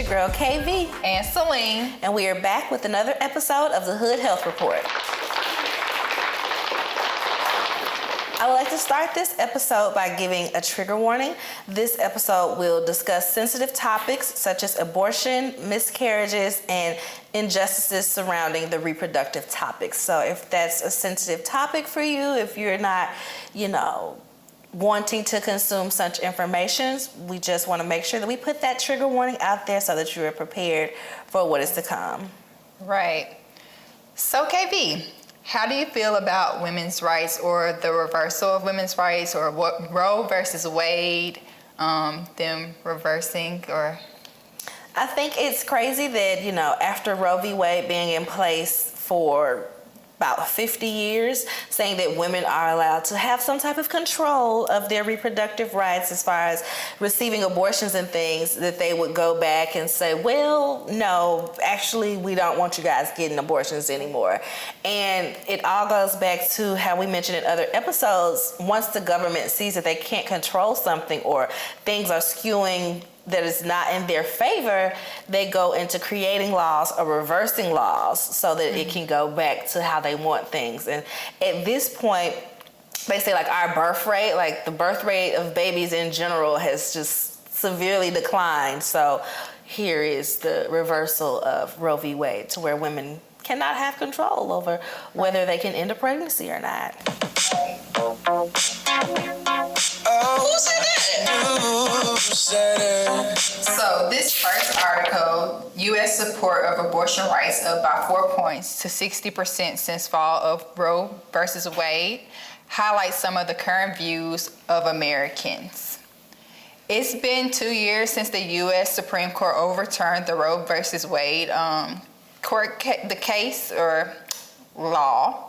girl KayVee and Celine, and we are back with another episode of the Hood Health Report. I would like to start this episode by giving a trigger warning. This episode will discuss sensitive topics such as abortion, miscarriages, and injustices surrounding the reproductive topics. So if that's a sensitive topic for you, if you're not, wanting to consume such information, we just want to make sure that we put that trigger warning out there so that you are prepared for what is to come. Right. So KayVee, how do you feel about women's rights or the reversal of women's rights, or what Roe versus Wade, them reversing? Or I think it's crazy that, after Roe v. Wade being in place for about 50 years, saying that women are allowed to have some type of control of their reproductive rights as far as receiving abortions and things, that they would go back and say, well, no, actually, we don't want you guys getting abortions anymore. And it all goes back to how we mentioned in other episodes. Once the government sees that they can't control something or things are skewing that is not in their favor, they go into creating laws or reversing laws so that it can go back to how they want things. And at this point, they say our birth rate, the birth rate of babies in general has just severely declined. So here is the reversal of Roe v. Wade to where women cannot have control over whether they can end a pregnancy or not. So this first article, U.S. support of abortion rights up by 4 points to 60% since fall of Roe versus Wade, highlights some of the current views of Americans. It's been 2 years since the U.S. Supreme Court overturned the Roe versus Wade case or law.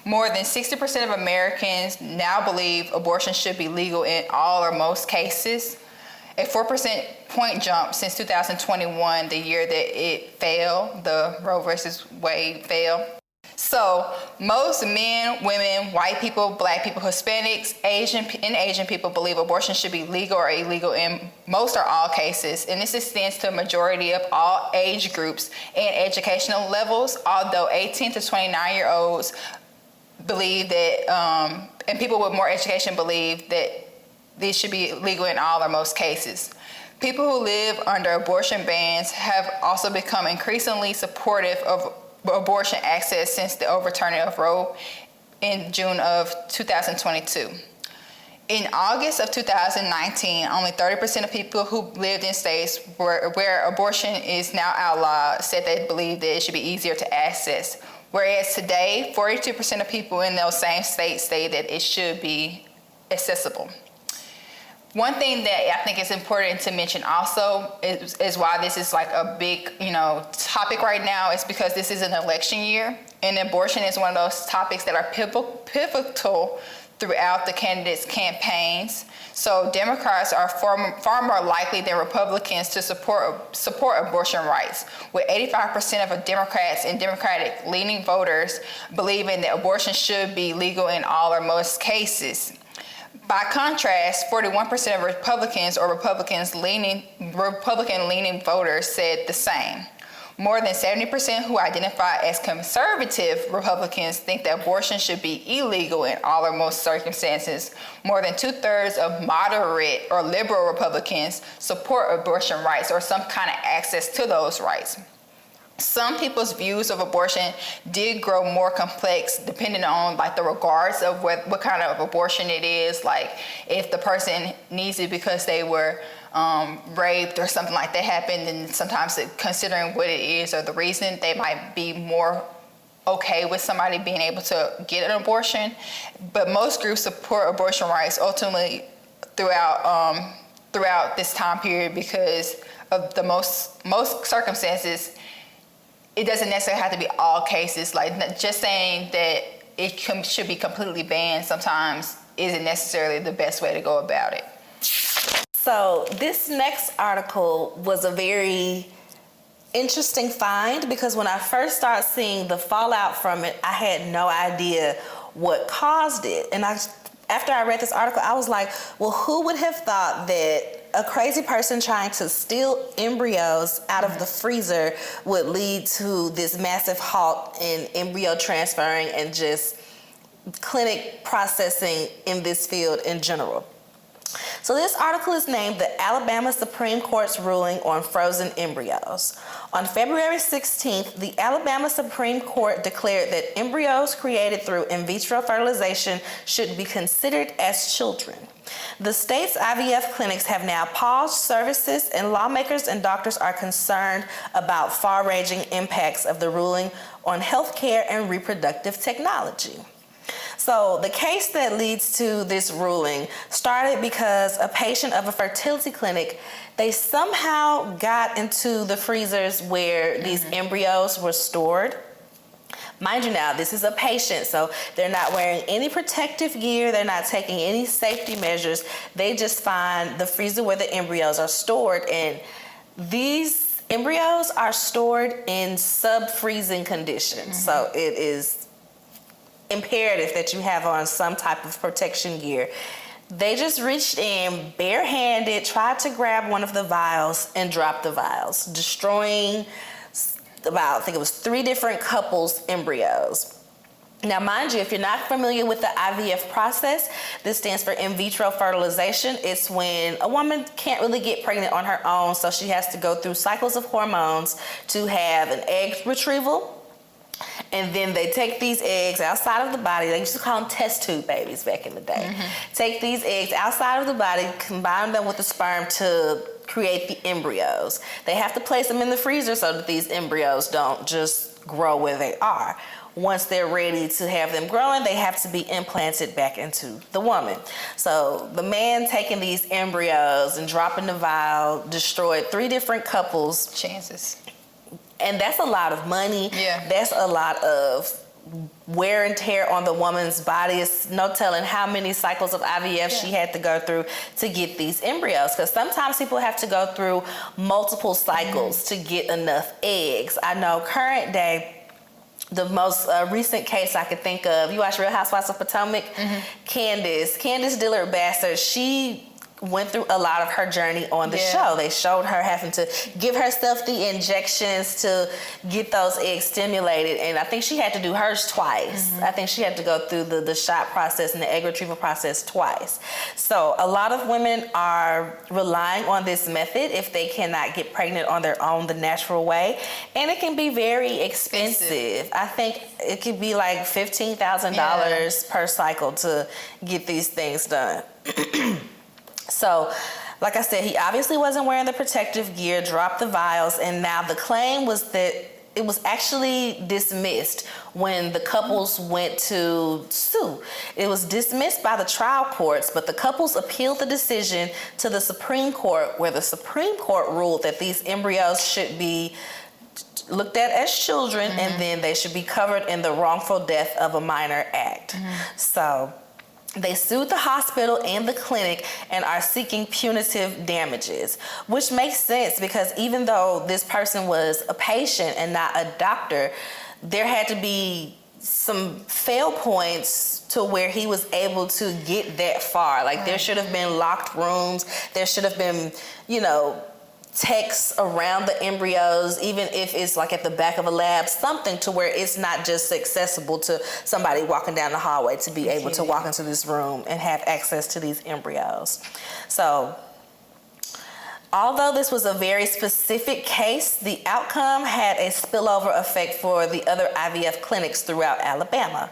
More than 60% of Americans now believe abortion should be legal in all or most cases. A 4% point jump since 2021, the year that it failed, the Roe versus Wade failed. So most men, women, white people, black people, Hispanics, Asian people believe abortion should be legal or illegal in most or all cases. And this extends to a majority of all age groups and educational levels, although 18 to 29-year-olds believe that, and people with more education believe that these should be legal in all or most cases. People who live under abortion bans have also become increasingly supportive of abortion access since the overturning of Roe in June of 2022. In August of 2019, only 30% of people who lived in states where abortion is now outlawed said they believed that it should be easier to access. Whereas today, 42% of people in those same states say that it should be accessible. One thing that I think is important to mention also is why this is a big, topic right now, is because this is an election year, and abortion is one of those topics that are pivotal throughout the candidates' campaigns. So Democrats are far more likely than Republicans to support abortion rights, with 85% of Democrats and Democratic-leaning voters believing that abortion should be legal in all or most cases. By contrast, 41% of Republicans or Republican-leaning voters said the same. More than 70% who identify as conservative Republicans think that abortion should be illegal in all or most circumstances. More than 2/3 of moderate or liberal Republicans support abortion rights or some kind of access to those rights. Some people's views of abortion did grow more complex depending on the regards of what kind of abortion it is. If the person needs it because they were raped or something like that happened, and sometimes considering what it is or the reason, they might be more okay with somebody being able to get an abortion. But most groups support abortion rights ultimately throughout this time period because of the most circumstances. It doesn't necessarily have to be all cases. Just saying that it should be completely banned sometimes isn't necessarily the best way to go about it. So this next article was a very interesting find because when I first started seeing the fallout from it, I had no idea what caused it. And after I read this article, I was like, well, who would have thought that a crazy person trying to steal embryos out of the freezer would lead to this massive halt in embryo transferring and just clinic processing in this field in general. So this article is named the Alabama Supreme Court's ruling on frozen embryos. On February 16th, the Alabama Supreme Court declared that embryos created through in vitro fertilization should be considered as children. The state's IVF clinics have now paused services, and lawmakers and doctors are concerned about far-ranging impacts of the ruling on healthcare and reproductive technology. So the case that leads to this ruling started because a patient of a fertility clinic, they somehow got into the freezers where these embryos were stored. Mind you now, this is a patient, so they're not wearing any protective gear, they're not taking any safety measures. They just find the freezer where the embryos are stored, and these embryos are stored in sub-freezing conditions. So it is imperative that you have on some type of protection gear. They just reached in barehanded, tried to grab one of the vials and dropped the vials, destroying about, I think it was 3 different couples' embryos. Now, mind you, if you're not familiar with the IVF process, this stands for in vitro fertilization. It's when a woman can't really get pregnant on her own, so she has to go through cycles of hormones to have an egg retrieval. And then they take these eggs outside of the body. They used to call them test tube babies back in the day. Take these eggs outside of the body, combine them with the sperm to create the embryos. They have to place them in the freezer so that these embryos don't just grow where they are. Once they're ready to have them growing, they have to be implanted back into the woman. So the man taking these embryos and dropping the vial destroyed 3 different couples' chances. And that's a lot of money. Yeah. That's a lot of wear and tear on the woman's body. It's no telling how many cycles of IVF she had to go through to get these embryos. Because sometimes people have to go through multiple cycles to get enough eggs. I know current day, the most recent case I could think of, you watch Real Housewives of Potomac? Candace Dillard Bassett, she went through a lot of her journey on the show. They showed her having to give herself the injections to get those eggs stimulated, and I think she had to do hers twice. I think she had to go through the shot process and the egg retrieval process twice. So a lot of women are relying on this method if they cannot get pregnant on their own the natural way, and it can be very expensive. I think it could be like $15,000 per cycle to get these things done. So, like I said, he obviously wasn't wearing the protective gear, dropped the vials, and now the claim was that it was actually dismissed when the couples went to sue. It was dismissed by the trial courts, but the couples appealed the decision to the Supreme Court, where the Supreme Court ruled that these embryos should be looked at as children, and then they should be covered in the Wrongful Death of a Minor Act. So they sued the hospital and the clinic and are seeking punitive damages, which makes sense because even though this person was a patient and not a doctor, there had to be some fail points to where he was able to get that far. Like there should have been locked rooms. There should have been, techs around the embryos, even if it's like at the back of a lab, something to where it's not just accessible to somebody walking down the hallway to be able to walk into this room and have access to these embryos. So although this was a very specific case, the outcome had a spillover effect for the other IVF clinics throughout Alabama.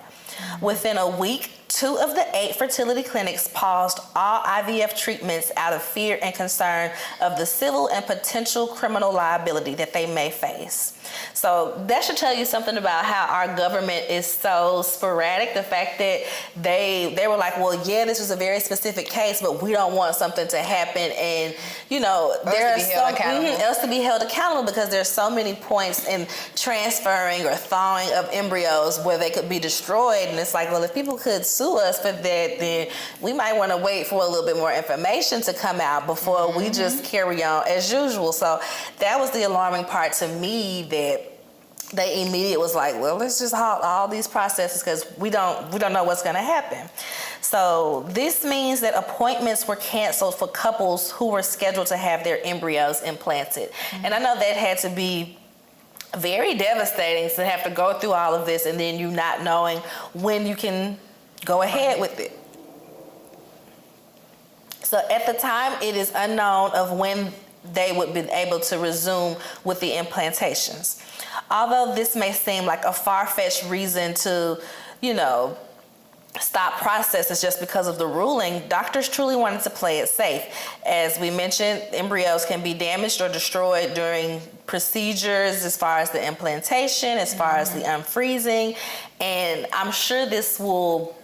Within a week, 2 of the 8 fertility clinics paused all IVF treatments out of fear and concern of the civil and potential criminal liability that they may face. So that should tell you something about how our government is so sporadic. The fact that they were like, well, yeah, this was a very specific case, but we don't want something to happen. And, there are else to be held accountable because there's so many points in transferring or thawing of embryos where they could be destroyed. And it's like, well, if people could sue us for that, then we might want to wait for a little bit more information to come out before we just carry on as usual. So that was the alarming part to me, that they immediately was like, well, let's just halt all these processes because we don't know what's going to happen. So this means that appointments were canceled for couples who were scheduled to have their embryos implanted. And I know that had to be very devastating to have to go through all of this and then you not knowing when you can go ahead with it. So at the time, it is unknown of when they would be able to resume with the implantations. Although this may seem like a far-fetched reason to, stop processes just because of the ruling, doctors truly wanted to play it safe. As we mentioned, embryos can be damaged or destroyed during procedures as far as the implantation, as far as the unfreezing, and I'm sure this will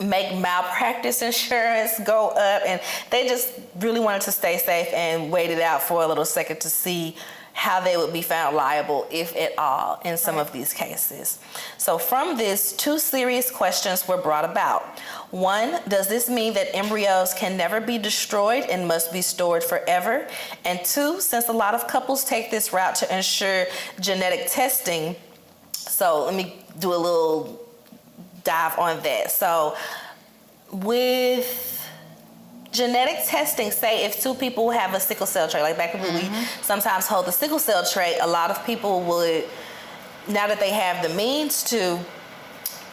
make malpractice insurance go up, and they just really wanted to stay safe and waited out for a little second to see how they would be found liable, if at all, in some of these cases. So from this, 2 serious questions were brought about. 1, does this mean that embryos can never be destroyed and must be stored forever? And 2, since a lot of couples take this route to ensure genetic testing, so let me do a little dive on that. So with genetic testing, say if 2 people have a sickle cell trait, like back when we sometimes hold the sickle cell trait, a lot of people would, now that they have the means to,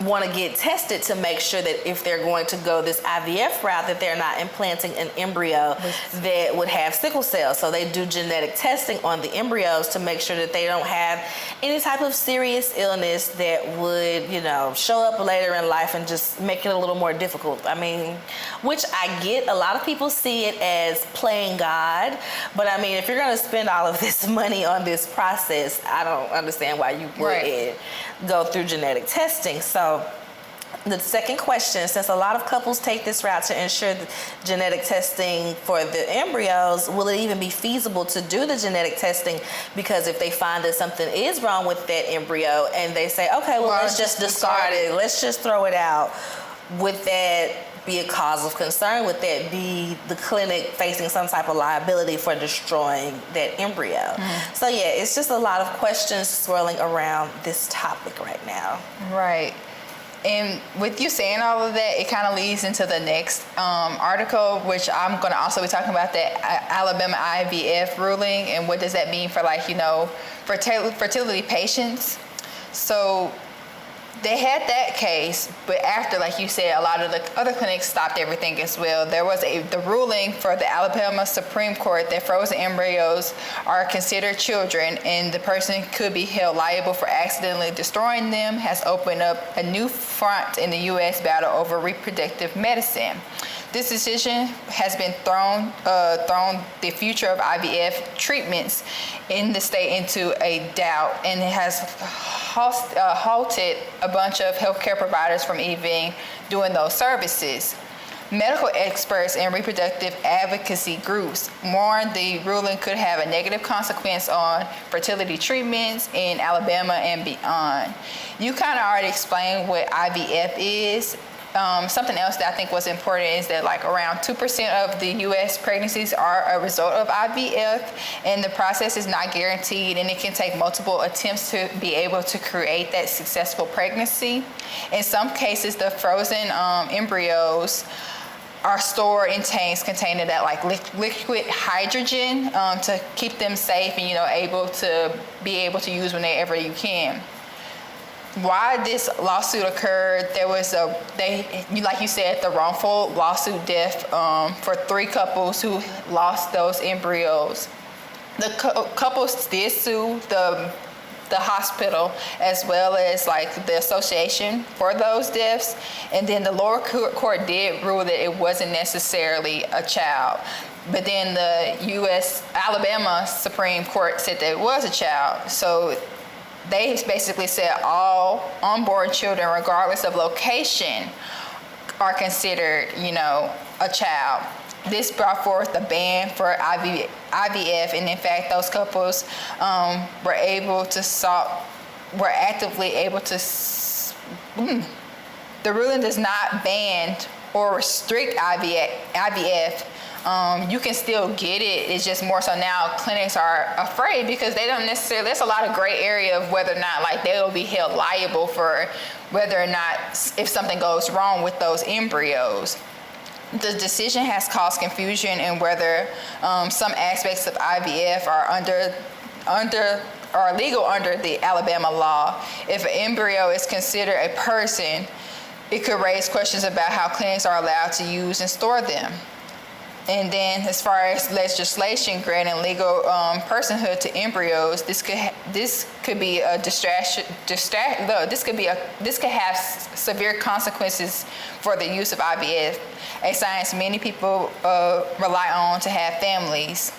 want to get tested to make sure that if they're going to go this IVF route, that they're not implanting an embryo that would have sickle cell. So they do genetic testing on the embryos to make sure that they don't have any type of serious illness that would, show up later in life and just make it a little more difficult. I mean, which I get, a lot of people see it as playing God, but I mean, if you're going to spend all of this money on this process, I don't understand why you wouldn't go through genetic testing. So the second question, since a lot of couples take this route to ensure the genetic testing for the embryos, will it even be feasible to do the genetic testing? Because if they find that something is wrong with that embryo and they say, okay, well, let's just discard it, let's just throw it out, would that be a cause of concern? Would that be the clinic facing some type of liability for destroying that embryo? So yeah, it's just a lot of questions swirling around this topic right now. Right. And with you saying all of that, it kind of leads into the next article, which I'm going to also be talking about, the Alabama IVF ruling and what does that mean for fertility patients. So they had that case, but after, like you said, a lot of the other clinics stopped everything as well. There was the ruling for the Alabama Supreme Court that frozen embryos are considered children and the person could be held liable for accidentally destroying them, has opened up a new front in the U.S. battle over reproductive medicine. This decision has been thrown the future of IVF treatments in the state into a doubt, and it has halted a bunch of healthcare providers from even doing those services. Medical experts and reproductive advocacy groups warn the ruling could have a negative consequence on fertility treatments in Alabama and beyond. You kind of already explained what IVF is. Something else that I think was important is that around 2% of the U.S. pregnancies are a result of IVF, and the process is not guaranteed, and it can take multiple attempts to be able to create that successful pregnancy. In some cases, the frozen embryos are stored in tanks containing that liquid hydrogen to keep them safe and able to use whenever you can. Why this lawsuit occurred, there was like you said, the wrongful lawsuit death for 3 couples who lost those embryos. The couples did sue the hospital as well as the association for those deaths, and then the lower court did rule that it wasn't necessarily a child. But then the U.S. Alabama Supreme Court said that it was a child. So they basically said all unborn children, regardless of location, are considered, a child. This brought forth a ban for IVF, and in fact, those couples were actively able to. The ruling does not ban or restrict IVF you can still get it. It's just more so now clinics are afraid because they don't necessarily, there's a lot of gray area of whether or not like they will be held liable for whether or not if something goes wrong with those embryos. The decision has caused confusion in whether some aspects of IVF are legal under the Alabama law. If an embryo is considered a person, it could raise questions about how clinics are allowed to use and store them. And then as far as legislation granting legal personhood to embryos, this could be a distraction. This could have severe consequences for the use of IVF, a science many people rely on to have families.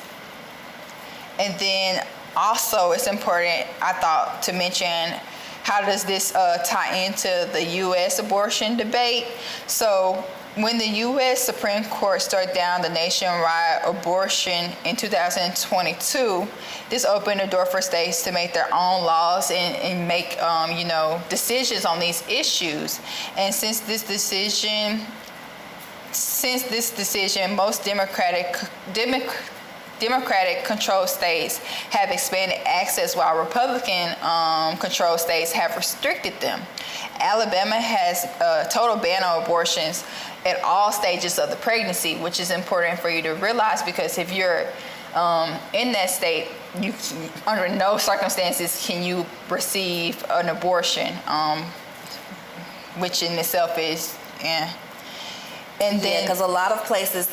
And then also it's important, I thought, to mention how does this tie into the U.S. abortion debate. So when the U.S. Supreme Court struck down the nationwide abortion in 2022, this opened the door for states to make their own laws and make decisions on these issues. And since this decision, most Democratic-controlled states have expanded access while Republican-controlled states have restricted them. Alabama has a total ban on abortions at all stages of the pregnancy, which is important for you to realize because if you're in that state, you under no circumstances can you receive an abortion, which in itself is, yeah. And then, because a lot of places,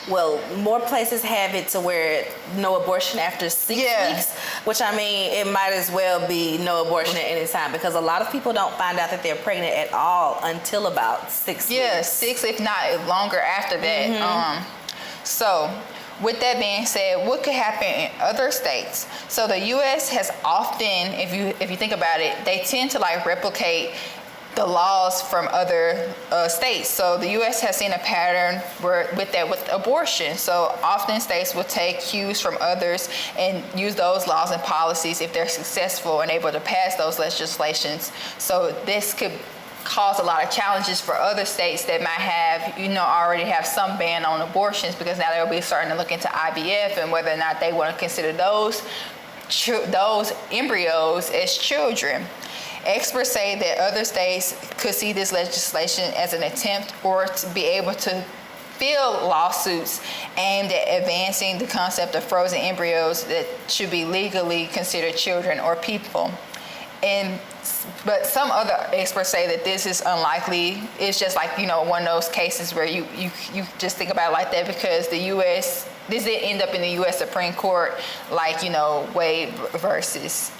well, more places have it to where no abortion after 6 weeks, which I mean, it might as well be no abortion at any time because a lot of people don't find out that they're pregnant at all until about 6 weeks. Yeah, 6 if not longer after that. Mm-hmm. So with that being said, what could happen in other states? So the U.S. has often, if you think about it, they tend to like replicate the laws from other states. So the U.S. has seen a pattern with abortion. So often states will take cues from others and use those laws and policies if they're successful and able to pass those legislations. So this could cause a lot of challenges for other states that might have, already have some ban on abortions because now they'll be starting to look into IVF and whether or not they want to consider those embryos as children. Experts say that other states could see this legislation as an attempt or to be able to fill lawsuits aimed at advancing the concept of frozen embryos that should be legally considered children or people. But some other experts say that this is unlikely. It's just like, one of those cases where you just think about it like that because this didn't end up in the U.S. Supreme Court like, Wade versus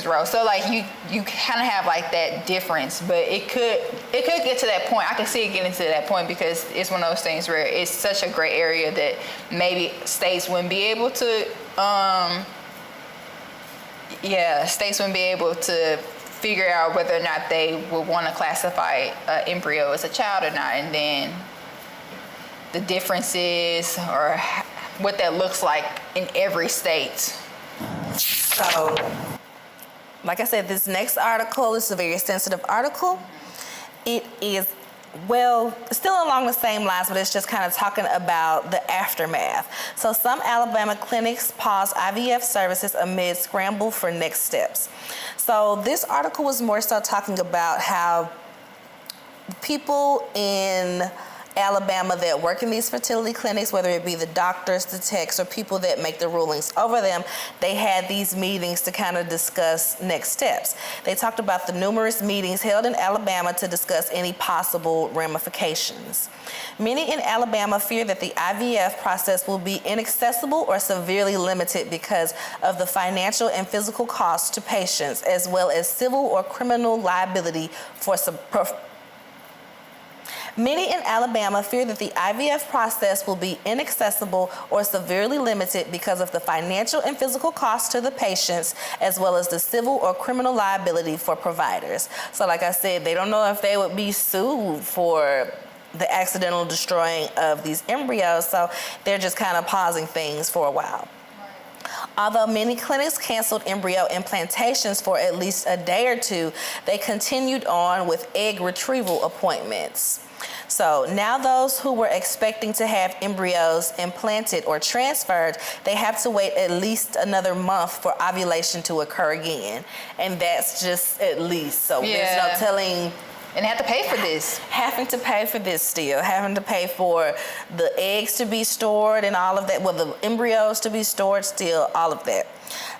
Roe. So like you kind of have like that difference, but it could get to that point. I can see it getting to that point because it's one of those things where it's such a gray area that maybe states wouldn't be able to figure out whether or not they would want to classify an embryo as a child or not, and then the differences or what that looks like in every state. So, like I said, this next article is a very sensitive article. It is, still along the same lines, but it's just kind of talking about the aftermath. So some Alabama clinics pause IVF services amid scramble for next steps. So this article was more so talking about how people in Alabama that work in these fertility clinics, whether it be the doctors, the techs, or people that make the rulings over them, they had these meetings to kind of discuss next steps. They talked about the numerous meetings held in Alabama to discuss any possible ramifications. Many in Alabama fear that the IVF process will be inaccessible or severely limited because of the financial and physical costs to patients, as well as civil or criminal liability for Many in Alabama fear that the IVF process will be inaccessible or severely limited because of the financial and physical costs to the patients, as well as the civil or criminal liability for providers. So like I said, they don't know if they would be sued for the accidental destroying of these embryos, so they're just kind of pausing things for a while. Although many clinics canceled embryo implantations for at least a day or two, they continued on with egg retrieval appointments. So now those who were expecting to have embryos implanted or transferred, they have to wait at least another month for ovulation to occur again. And that's just at least. So there's no telling. And they have to pay for this. Having to pay for this still. Having to pay for the eggs to be stored and all of that. Well, the embryos to be stored still, all of that.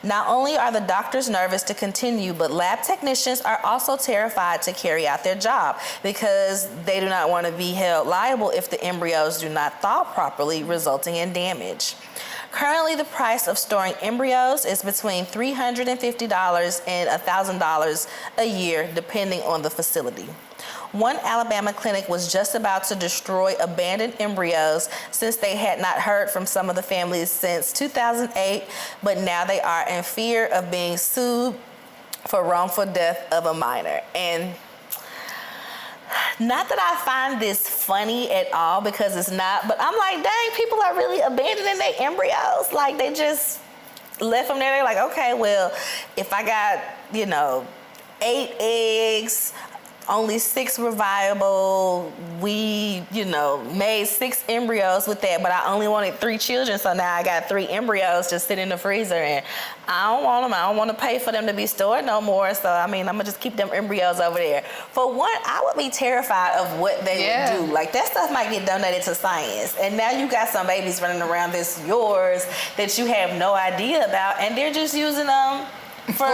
Not only are the doctors nervous to continue, but lab technicians are also terrified to carry out their job because they do not want to be held liable if the embryos do not thaw properly, resulting in damage. Currently, the price of storing embryos is between $350 and $1,000 a year, depending on the facility. One Alabama clinic was just about to destroy abandoned embryos since they had not heard from some of the families since 2008, but now they are in fear of being sued for wrongful death of a minor. And not that I find this funny at all, because it's not, but I'm like, dang, people are really abandoning their embryos. Like, they just left them there. They're like, okay, well, if I got, 8 eggs, only 6 were viable. We, made 6 embryos with that, but I only wanted 3 children, so now I got 3 embryos just sitting in the freezer, and I don't want them. I don't want to pay for them to be stored no more, so, I'm going to just keep them embryos over there. For one, I would be terrified of what they would do. Like, that stuff might get donated to science, and now you got some babies running around that's yours that you have no idea about, and they're just using them for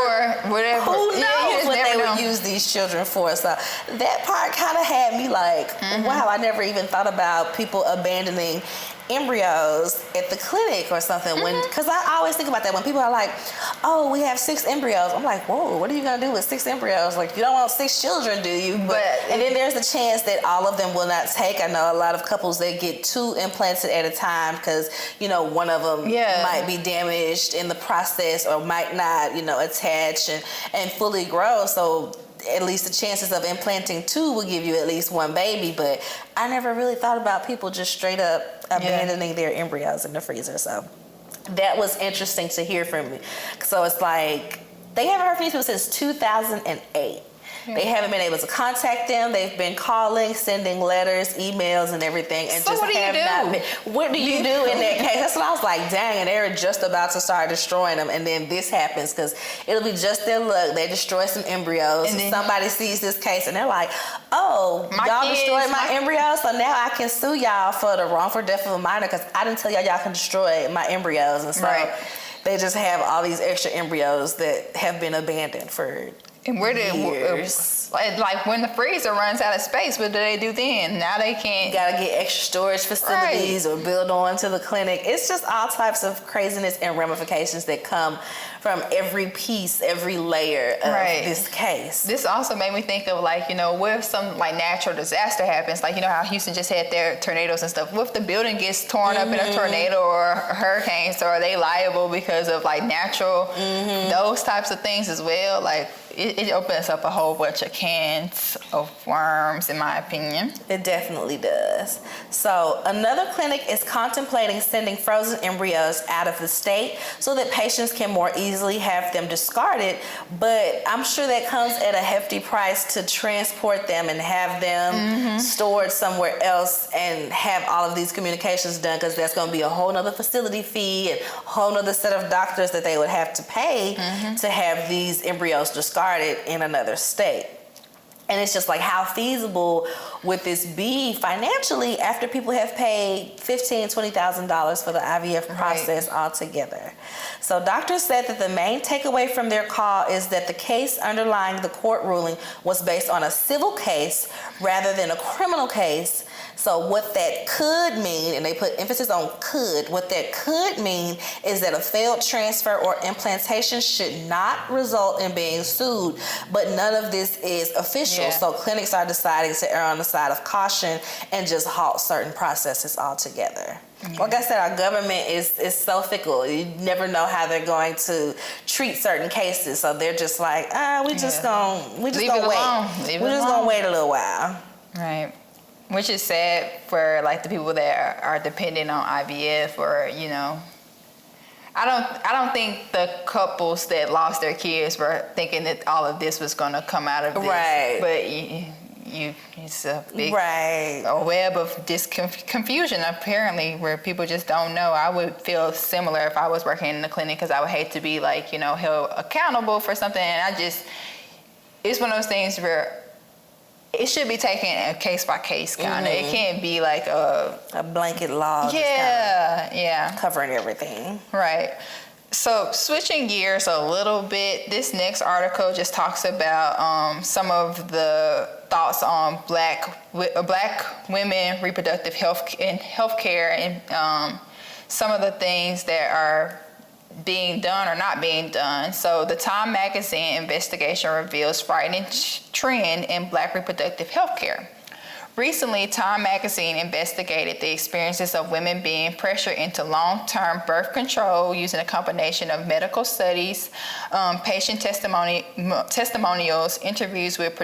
whatever. Who knows what they would use these children for? So that part kind of had me like, wow, I never even thought about people abandoning embryos at the clinic or something. Because I always think about that when people are like, oh, we have 6 embryos. I'm like, whoa, what are you gonna do with 6 embryos? Like, you don't want 6 children, do you? And then there's a chance that all of them will not take. I know a lot of couples, they get 2 implanted at a time because one of them might be damaged in the process or might not attach and fully grow. So at least the chances of implanting 2 will give you at least 1 baby. But I never really thought about people just straight up abandoning their embryos in the freezer. So that was interesting to hear from me. So it's like, they haven't heard from these people since 2008. They haven't been able to contact them. They've been calling, sending letters, emails, and everything, and so just have not been. What do you do in that case? That's what I was like, dang, and they're just about to start destroying them, and then this happens because it'll be just their luck. They destroy some embryos, and then somebody sees this case, and they're like, oh, y'all destroyed my embryos, so now I can sue y'all for the wrongful death of a minor because I didn't tell y'all can destroy my embryos, and so they just have all these extra embryos that have been abandoned for and where did years. Like when the freezer runs out of space, what do they do then? Now they can't. You gotta get extra storage facilities or build on to the clinic. It's just all types of craziness and ramifications that come from every piece, every layer of this case. This also made me think of what if some natural disaster happens? Like, how Houston just had their tornadoes and stuff. What if the building gets torn up in a tornado or hurricanes? So are they liable because of natural, those types of things as well? Like, it opens up a whole bunch of cans of worms, in my opinion. It definitely does. So another clinic is contemplating sending frozen embryos out of the state so that patients can more easily have them discarded, but I'm sure that comes at a hefty price to transport them and have them stored somewhere else and have all of these communications done, because that's going to be a whole nother facility fee and a whole nother set of doctors that they would have to pay to have these embryos discarded in another state. And it's just like, how feasible would this be financially after people have paid $15,000, $20,000 for the IVF process altogether? So doctors said that the main takeaway from their call is that the case underlying the court ruling was based on a civil case rather than a criminal case. So what that could mean, and they put emphasis on could, what that could mean is that a failed transfer or implantation should not result in being sued, but none of this is official. So clinics are deciding to err on the side of caution and just halt certain processes altogether. Like I said, our government is so fickle. You never know how they're going to treat certain cases. So they're just like, we just gonna wait. We're just gonna wait a little while. Right. Which is sad for the people that are dependent on IVF, or I don't think the couples that lost their kids were thinking that all of this was going to come out of this. Right. But it's a big a web of confusion apparently, where people just don't know. I would feel similar if I was working in the clinic, because I would hate to be like, held accountable for something. And it's one of those things where it should be taken a case by case kind of. It can't be like a blanket law. Yeah. Covering everything. Right. So switching gears a little bit, this next article just talks about some of the thoughts on black women reproductive health and healthcare, and some of the things that are being done or not being done. So the Time magazine investigation reveals frightening trend in black reproductive health care. Recently, Time magazine investigated the experiences of women being pressured into long-term birth control using a combination of medical studies, patient testimonials, interviews with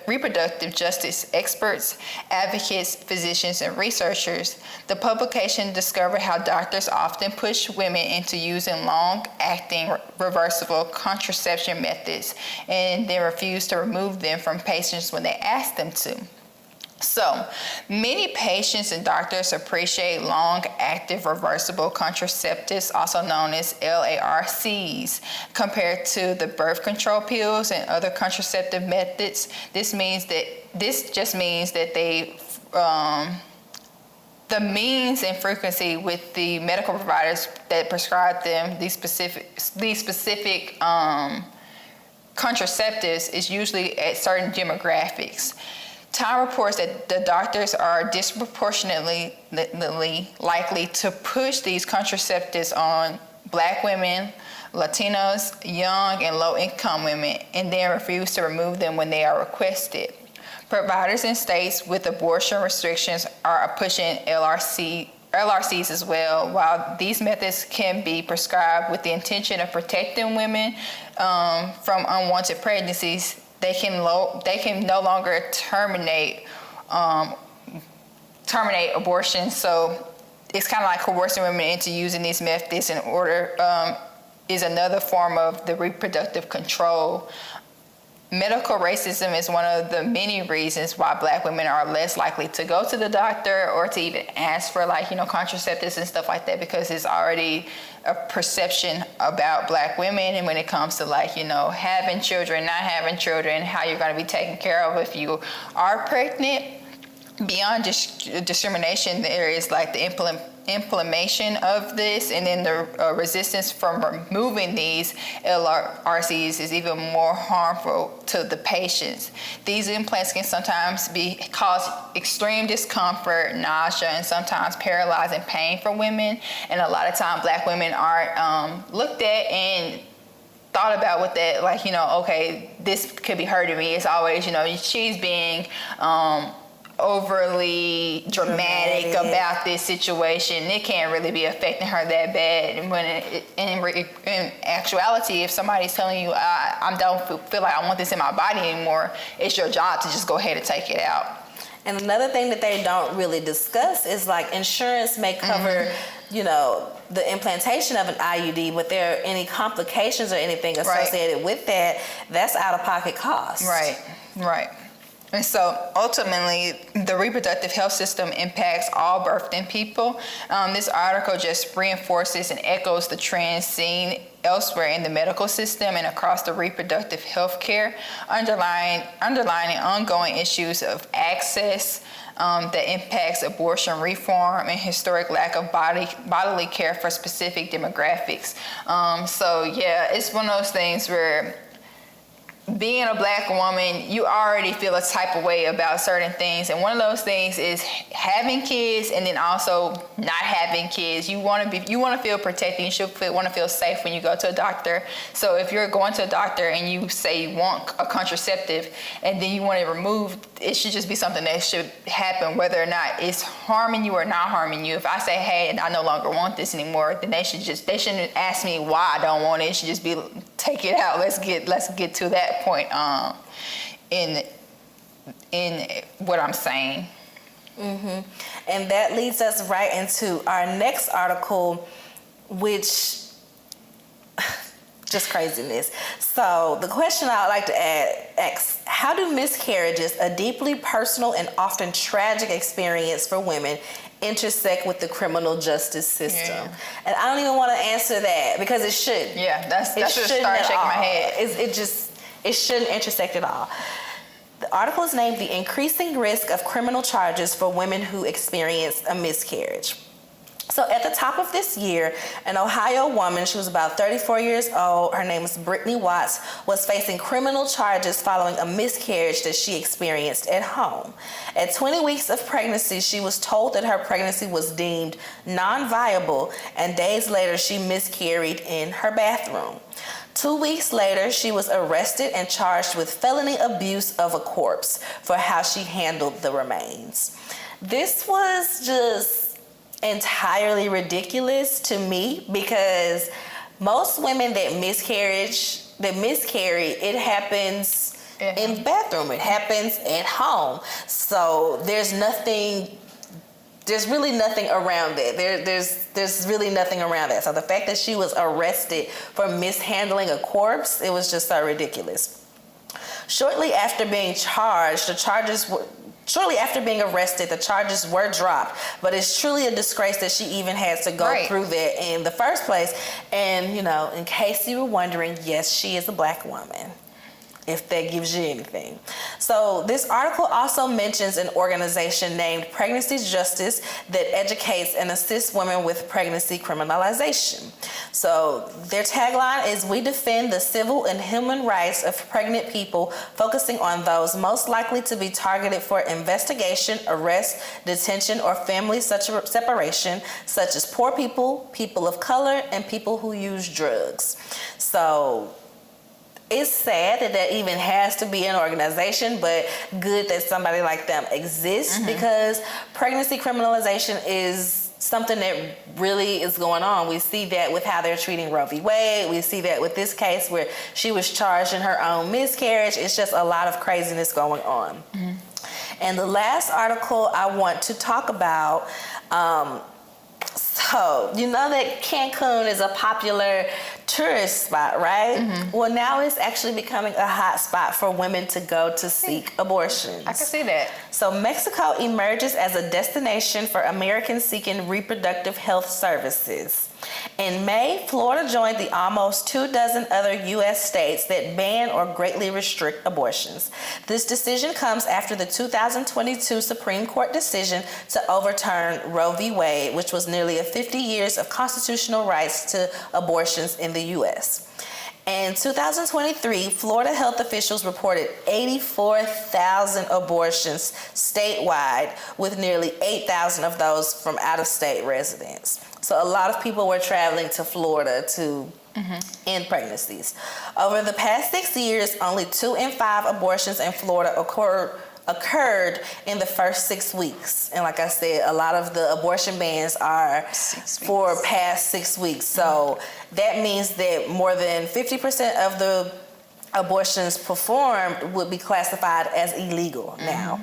reproductive justice experts, advocates, physicians, and researchers. The publication discovered how doctors often push women into using long-acting reversible contraception methods and then refuse to remove them from patients when they ask them to. So, many patients and doctors appreciate long-active reversible contraceptives, also known as LARCs, compared to the birth control pills and other contraceptive methods. This just means that the means and frequency with the medical providers that prescribe them these specific contraceptives is usually at certain demographics. Time reports that the doctors are disproportionately likely to push these contraceptives on Black women, Latinos, young and low-income women, and then refuse to remove them when they are requested. Providers in states with abortion restrictions are pushing LRCs as well. While these methods can be prescribed with the intention of protecting women from unwanted pregnancies, they can no longer terminate abortion. So it's kind of like coercing women into using these methods in order is another form of the reproductive control. Medical racism is one of the many reasons why Black women are less likely to go to the doctor or to even ask for contraceptives and stuff like that, because it's already a perception about Black women. And when it comes to having children, not having children, how you're going to be taken care of if you are pregnant, beyond discrimination, there is the implementation of this, and then the resistance from removing these LRCs is even more harmful to the patients. These implants can sometimes cause extreme discomfort, nausea, and sometimes paralyzing pain for women. And a lot of times Black women aren't looked at and thought about with that, okay, this could be hurting me. It's always, she's being overly dramatic about this situation. It can't really be affecting her that bad. And when in actuality, if somebody's telling you, I don't feel like I want this in my body anymore, it's your job to just go ahead and take it out. And another thing that they don't really discuss is insurance may cover, the implantation of an IUD, but there are any complications or anything associated with that, that's out-of-pocket costs. Right. And so ultimately, the reproductive health system impacts all birthing people. This article just reinforces and echoes the trends seen elsewhere in the medical system and across the reproductive health care, underlining ongoing issues of access that impacts abortion reform and historic lack of bodily care for specific demographics. It's one of those things where being a Black woman, you already feel a type of way about certain things. And one of those things is having kids, and then also not having kids. You want to feel protected. You should want to feel safe when you go to a doctor. So if you're going to a doctor and you say you want a contraceptive and then you want it removed, it should just be something that should happen, whether or not it's harming you or not harming you. If I say, hey, I no longer want this anymore, then they shouldn't ask me why I don't want it. It should just be, take it out. Let's get to that point in what I'm saying. Mm-hmm. And that leads us right into our next article, which just craziness. So the question I would like to ask, how do miscarriages, a deeply personal and often tragic experience for women, intersect with the criminal justice system? Yeah. And I don't even want to answer that because it shouldn't. Yeah, that's just shouldn't started at shaking my all. head. It shouldn't intersect at all. The article is named "The Increasing Risk of Criminal Charges for Women Who Experience a Miscarriage." So at the top of this year, an Ohio woman, she was about 34 years old, her name is Brittany Watts, was facing criminal charges following a miscarriage that she experienced at home. At 20 weeks of pregnancy, she was told that her pregnancy was deemed non-viable, and days later she miscarried in her bathroom. 2 weeks later, she was arrested and charged with felony abuse of a corpse for how she handled the remains. This was just entirely ridiculous to me because most women that miscarry, it happens in the bathroom. It happens at home. So there's really nothing around that. There's really nothing around that. So the fact that she was arrested for mishandling a corpse, it was just so ridiculous. Shortly after being arrested, the charges were dropped, but it's truly a disgrace that she even had to go through that in the first place. And, in case you were wondering, yes, she is a Black woman, if that gives you anything. So this article also mentions an organization named Pregnancy Justice that educates and assists women with pregnancy criminalization. So their tagline is, "We defend the civil and human rights of pregnant people, focusing on those most likely to be targeted for investigation, arrest, detention, or family separation, such as poor people, people of color, and people who use drugs." So it's sad that there even has to be an organization, but good that somebody like them exists, because pregnancy criminalization is something that really is going on. We see that with how they're treating Roe v. Wade. We see that with this case where she was charged in her own miscarriage. It's just a lot of craziness going on. And the last article I want to talk about, so you know that Cancun is a popular tourist spot, right? Well, now it's actually becoming a hot spot for women to go to seek abortions. I can see that. So Mexico emerges as a destination for Americans seeking reproductive health services. In May, Florida joined the almost 24 other U.S. states that ban or greatly restrict abortions. This decision comes after the 2022 Supreme Court decision to overturn Roe v. Wade, which was nearly 50 years of constitutional rights to abortions in the U.S. In 2023, Florida health officials reported 84,000 abortions statewide, with nearly 8,000 of those from out-of-state residents. So a lot of people were traveling to Florida to end pregnancies. Over the past 6 years, only 2 in 5 abortions in Florida occurred in the first 6 weeks. And like I said, a lot of the abortion bans are for past 6 weeks. So that means that more than 50% of the abortions performed would be classified as illegal now.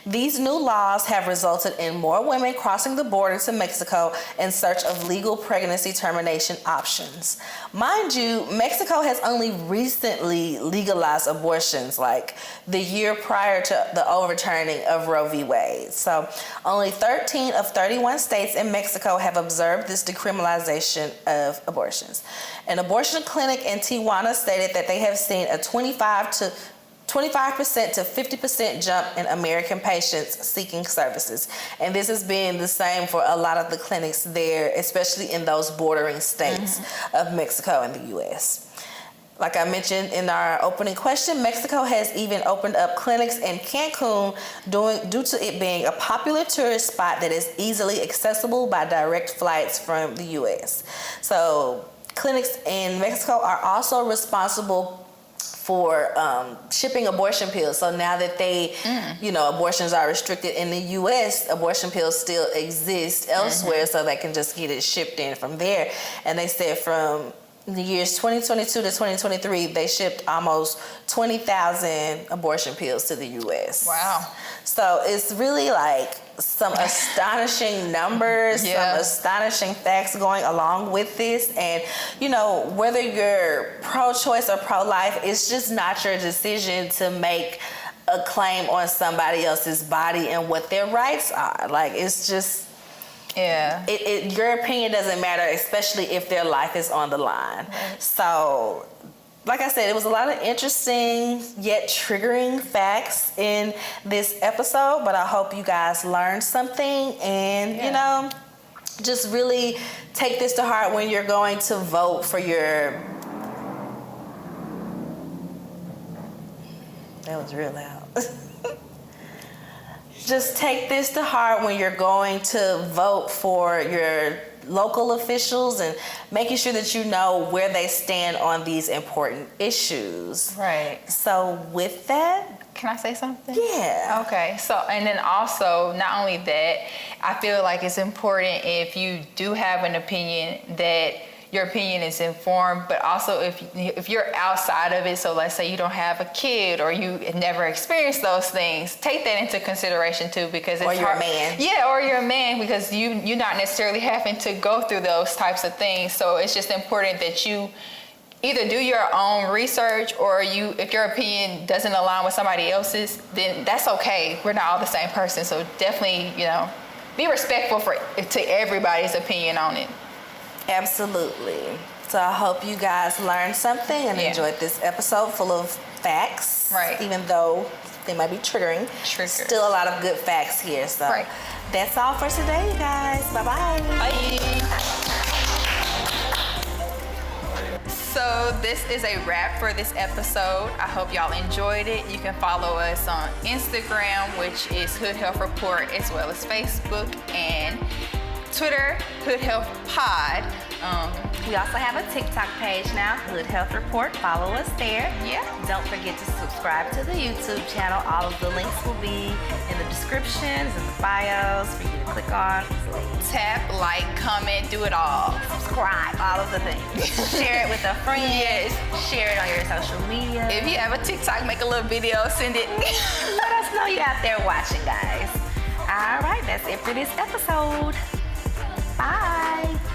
These new laws have resulted in more women crossing the border to Mexico in search of legal pregnancy termination options. Mind you, Mexico has only recently legalized abortions, like the year prior to the overturning of Roe v. Wade. So only 13 of 31 states in Mexico have observed this decriminalization of abortions. An abortion clinic in Tijuana stated that they have seen a 25% to 50% jump in American patients seeking services. And this has been the same for a lot of the clinics there, especially in those bordering states of Mexico and the U.S. Like I mentioned in our opening question, Mexico has even opened up clinics in Cancun due to it being a popular tourist spot that is easily accessible by direct flights from the U.S. So clinics in Mexico are also responsible for shipping abortion pills. So now that abortions are restricted in the U.S., abortion pills still exist elsewhere, so they can just get it shipped in from there. And they said from in the years 2022 to 2023, they shipped almost 20,000 abortion pills to the U.S. Wow. So it's really like some astonishing numbers, some astonishing facts going along with this. And, you know, whether you're pro-choice or pro-life, it's just not your decision to make a claim on somebody else's body and what their rights are. Like, it's just... Yeah. Your opinion doesn't matter, especially if their life is on the line. Right. So, like I said, it was a lot of interesting yet triggering facts in this episode, but I hope you guys learned something and, you know, just really take this to heart when you're going to vote for your... That was real loud. Just take this to heart when you're going to vote for your local officials and making sure that you know where they stand on these important issues. Right. So with that... Can I say something? Yeah. Okay. So, and then also, not only that, I feel like it's important if you do have an opinion that your opinion is informed, but also if you're outside of it, so let's say you don't have a kid or you never experienced those things, take that into consideration too, because it's or you're a man. Yeah, or you're a man, because you're not necessarily having to go through those types of things. So it's just important that you either do your own research, or if your opinion doesn't align with somebody else's, then that's okay. We're not all the same person, so definitely, you know, be respectful to everybody's opinion on it. Absolutely. So I hope you guys learned something and enjoyed this episode full of facts. Right. Even though they might be triggering. Still a lot of good facts here. So that's all for today, you guys. Bye-bye. Bye. So this is a wrap for this episode. I hope y'all enjoyed it. You can follow us on Instagram, which is Hood Health Report, as well as Facebook and Twitter, Hood Health Pod. We also have a TikTok page now, Hood Health Report. Follow us there. Yeah. Don't forget to subscribe to the YouTube channel. All of the links will be in the descriptions and the bios for you to click on. Tap, like, comment, do it all. Subscribe, all of the things. Share it with a friend. Yes. Share it on your social media. If you have a TikTok, make a little video, send it. Let us know you're out there watching, guys. All right, that's it for this episode. Bye.